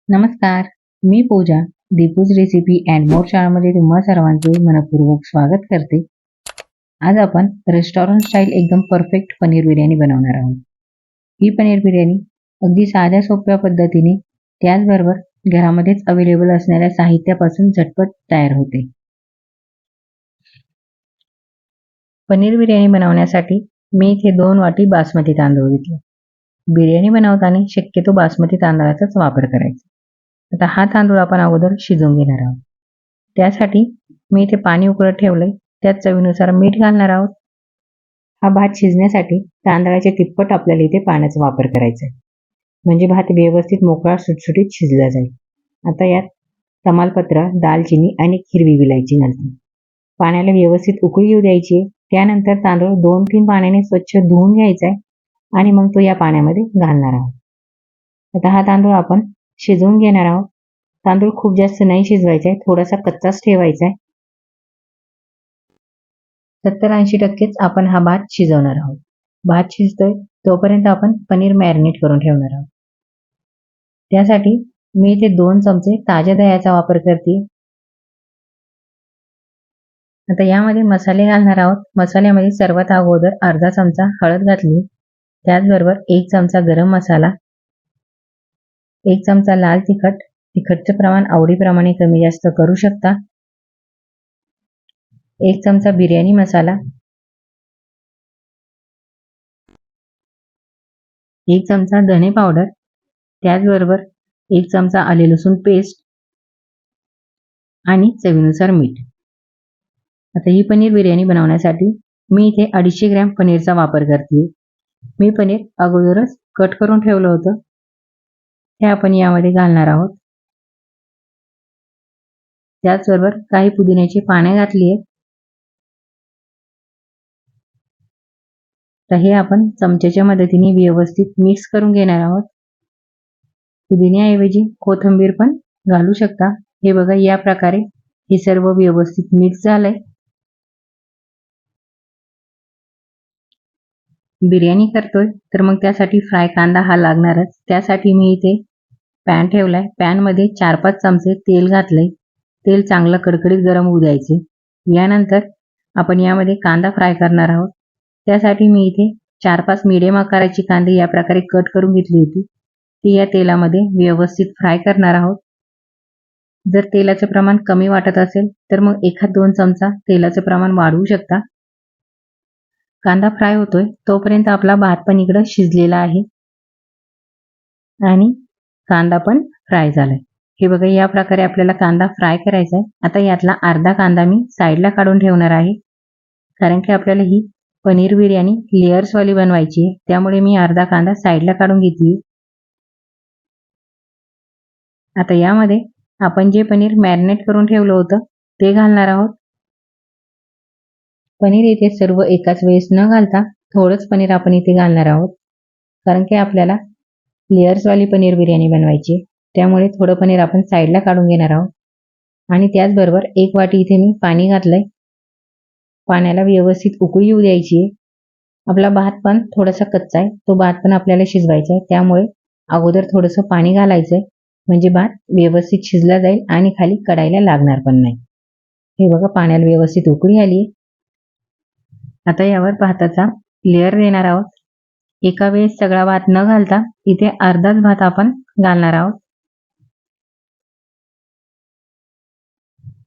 नमस्कार, मी पूजा. दीपूज recipe and more चॅनलमध्ये तुम्हा सर्वांचे मनपूर्वक स्वागत करते. आज आपण रेस्टॉरंट स्टाईल एकदम परफेक्ट पनीर बिर्याणी बनवणार आहोत. ही पनीर बिर्याणी अगदी साध्या सोप्या पद्धतीने, त्याचबरोबर घरामध्येच अवेलेबल असणाऱ्या साहित्यापासून झटपट तयार होते. पनीर बिर्याणी बनवण्यासाठी मी इथे 2 वाटी बासमती तांदूळ घेतले. बिर्याणी बनवताना शक्यतो बासमती तांदळाचाच वापर करायचा. आता हा तांदूळ आपण अगोदर शिजवून घेणार आहोत. त्यासाठी मी इथे पाणी उकळत ठेवलंय. त्यात चवीनुसार मीठ घालणार आहोत. हा भात शिजण्यासाठी तांदळाच्या तिप्पट आपल्याला इथे पाण्याचा वापर करायचा आहे. म्हणजे भात व्यवस्थित मोकळा सुटसुटीत शिजला जाईल. आता यात तमालपत्र, दालचिनी आणि हिरवी विलायची घालते. पाण्याला व्यवस्थित उकळी येऊ द्यायची. त्यानंतर तांदूळ 2-3 पाण्याने स्वच्छ धुवून घ्यायचा आहे आणि मग तो या पाण्यामध्ये घालणार आहोत. आता हा तांदूळ आपण शिजवून घेणार आहोत. तांदूळ खूप जास्त नाही शिजवायचा आहे, थोडासा कच्चाच ठेवायचा आहे. 70-80% आपण हा भात शिजवणार आहोत. भात शिजतोय तोपर्यंत आपण पनीर मॅरिनेट करून ठेवणार आहोत. त्यासाठी मी इथे 2 चमचे ताज्या दह्याचा वापर करते. आता यामध्ये मसाले घालणार आहोत. मसाल्यामध्ये सर्वात अगोदर अर्धा चमचा हळद घातली. त्याचबरोबर 1 चमचा गरम मसाला, 1 चमचा लाल तिखट. तिखटचं प्रमाण आवडीप्रमाणे कमी जास्त करू शकता. 1 चमचा बिर्याणी मसाला, 1 चमचा धने पावडर, त्याचबरोबर 1 चमचा आले लसूण पेस्ट आणि चवीनुसार मीठ. आता ही पनीर बिर्याणी बनवण्यासाठी मी इथे 250 ग्रॅम पनीरचा वापर करते. मी पनीर अगोदरच कट करून ठेवलं होतं. हे आपण यामध्ये घालणार आहोत. त्याचबरोबर काही पुदिन्याची पाने घातली आहेत. तर हे आपण चमच्याच्या मदतीने व्यवस्थित मिक्स करून घेणार आहोत. पुदिन्याऐवजी कोथिंबीर पण घालू शकता. हे बघा, या प्रकारे हे सर्व व्यवस्थित मिक्स झालंय. बिर्याणी करतोय तर मग त्यासाठी फ्राय कांदा हा लागणारच. त्यासाठी मी इथे पॅन ठेवलाय. पॅनमध्ये 4-5 चमचे तेल घातलंय. तेल चांगलं कडकडीत गरम होऊ द्यायचे. यानंतर आपण यामध्ये कांदा फ्राय करणार आहोत. त्यासाठी मी इथे 4-5 मीडियम आकाराची कांदे या प्रकारे कट करून घेतली होती. ती या तेलामध्ये व्यवस्थित फ्राय करणार आहोत. जर तेलाचं प्रमाण कमी वाटत असेल तर मग 1-2 चमचा तेलाचं प्रमाण वाढवू शकता. कांदा फ्राय होतोय तोपर्यंत आपला भात पण इकडं शिजलेला आहे आणि कांदा पण फ्राय झालाय. हे बघा, या प्रकारे आपल्याला कांदा फ्राय करायचा आहे. आता यातला अर्धा कांदा मी साईडला काढून ठेवणार आहे. कारण की आपल्याला ही पनीर बिर्याणी लेयर्सवाली बनवायची आहे. त्यामुळे मी अर्धा कांदा साईडला काढून घेतली. आता यामध्ये आपण जे पनीर मॅरिनेट करून ठेवलं होतं ते घालणार आहोत. पनीर इथे सर्व एकाच वेळेस न घालता थोडंच पनीर आपण इथे घालणार आहोत. कारण की आपल्याला लेयर्सवाली पनीर बिर्याणी बनवायची, त्यामुळे थोडं पनीर आपण साईडला काढून घेणार आहोत. आणि त्याचबरोबर 1 वाटी इथे मी पाणी घातलंय. पाण्याला व्यवस्थित उकळी येऊ द्यायची आहे. आपला भात पण थोडासा कच्चा आहे, तो भात पण आपल्याला शिजवायचा आहे. त्यामुळे अगोदर थोडंसं पाणी घालायचंय, म्हणजे भात व्यवस्थित शिजला जाईल आणि खाली कढाईला लागणार पण नाही. हे बघा, पाण्याला व्यवस्थित उकळी आली. आता यावर भाताचा लेअर देणार आहोत. एका वेळेस सगळा भात न घालता इथे अर्धाच भात आपण घालणार आहोत.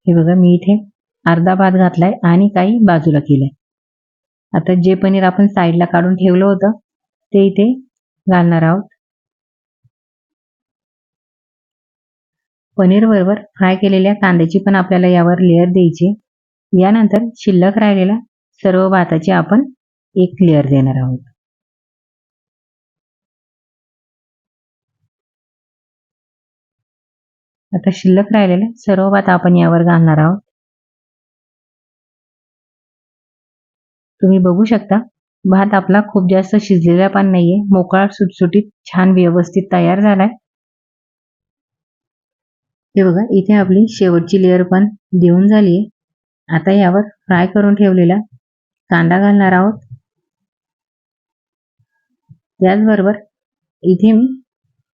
हे बघा, मी इथे अर्धा भात घातलाय आणि काही बाजूला केलंय. आता जे पनीर आपण साईडला काढून ठेवलं होतं ते इथे घालणार आहोत. पनीर बरोबर फ्राय केलेल्या कांद्याची पण आपल्याला यावर लेअर द्यायची. यानंतर शिल्लक राहिलेला सर्व भाताची आपण एक लेअर देणार आहोत. आता शिल्लक राहिलेला सर्व भात आपण यावर घालणार आहोत. तुम्ही बघू शकता, भात आपला खूप जास्त शिजलेला पण नाहीये, मोकळा सुटसुटीत छान व्यवस्थित तयार झालाय. हे बघा, इथे आपली शेवटची लेअर पण देऊन झालीये. आता यावर फ्राय करून ठेवलेला कांदा घालणार आहोत. त्याचबरोबर इथे मी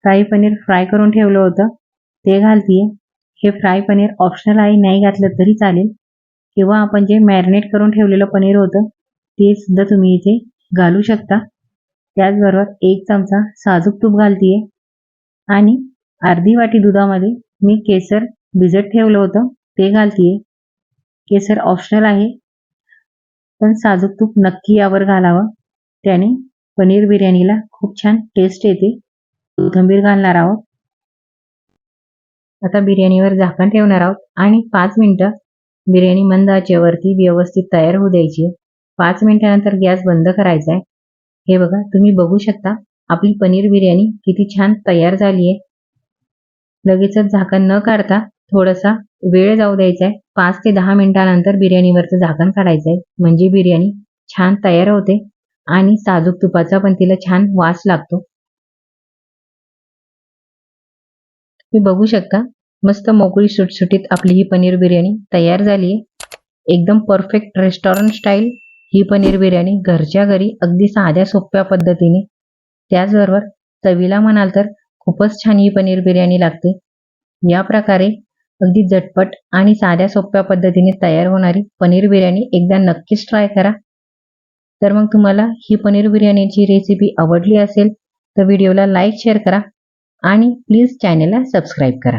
काही पनीर फ्राय करून ठेवलं होतं ते घालतीये. हे फ्राय पनीर ऑप्शनल आहे, नाही घातलं तरी चालेल. किंवा आपण जे मॅरिनेट करून ठेवलेलं पनीर होतं ते सुद्धा तुम्ही इथे घालू शकता. त्याचबरोबर 1 चमचा साजूक तूप घालतीये आणि अर्धी वाटी दुधामध्ये मी केसर भिजत ठेवलं होतं ते घालतीये. केसर ऑप्शनल आहे, पण साजूक तूप नक्की यावर घालावं. त्याने पनीर बिर्याणीला खूप छान टेस्ट येते. कोथिंबीर घालणार आहोत. आता बिर्याणीवर झाकण ठेवणार आहोत आणि 5 मिनिटं बिर्याणी मंद आचेवरती व्यवस्थित तयार होऊ द्यायची. 5 मिनिटानंतर गॅस बंद करायचा आहे. हे बघा, तुम्ही बघू शकता आपली पनीर बिर्याणी किती छान तयार झाली आहे. लगेचच झाकण न काढता थोडासा वेळ जाऊ द्यायचा आहे. 5 ते 10 मिनिटानंतर बिर्याणीवरचं झाकण काढायचं आहे, म्हणजे बिर्याणी छान तयार होते आणि साजूक तुपाचा पण तिला छान वास लागतो. तुम्ही बघू शकता मस्त मोकळी सुटसुटीत आपली ही पनीर बिर्याणी तयार झाली आहे. एकदम परफेक्ट रेस्टॉरंट स्टाईल ही पनीर बिर्याणी घरच्या घरी अगदी साध्या सोप्या पद्धतीने, त्याचबरोबर चवीला म्हणाल तर खूपच छान ही पनीर बिर्याणी लागते. या प्रकारे अगदी झटपट आणि साध्या सोप्या पद्धतीने तयार होणारी पनीर बिर्याणी एकदा नक्कीच ट्राय करा. तर मग तुम्हाला ही पनीर बिर्याणीची रेसिपी आवडली असेल तर व्हिडिओला लाईक शेअर करा आणि प्लीज चॅनलला सबस्क्राईब करा.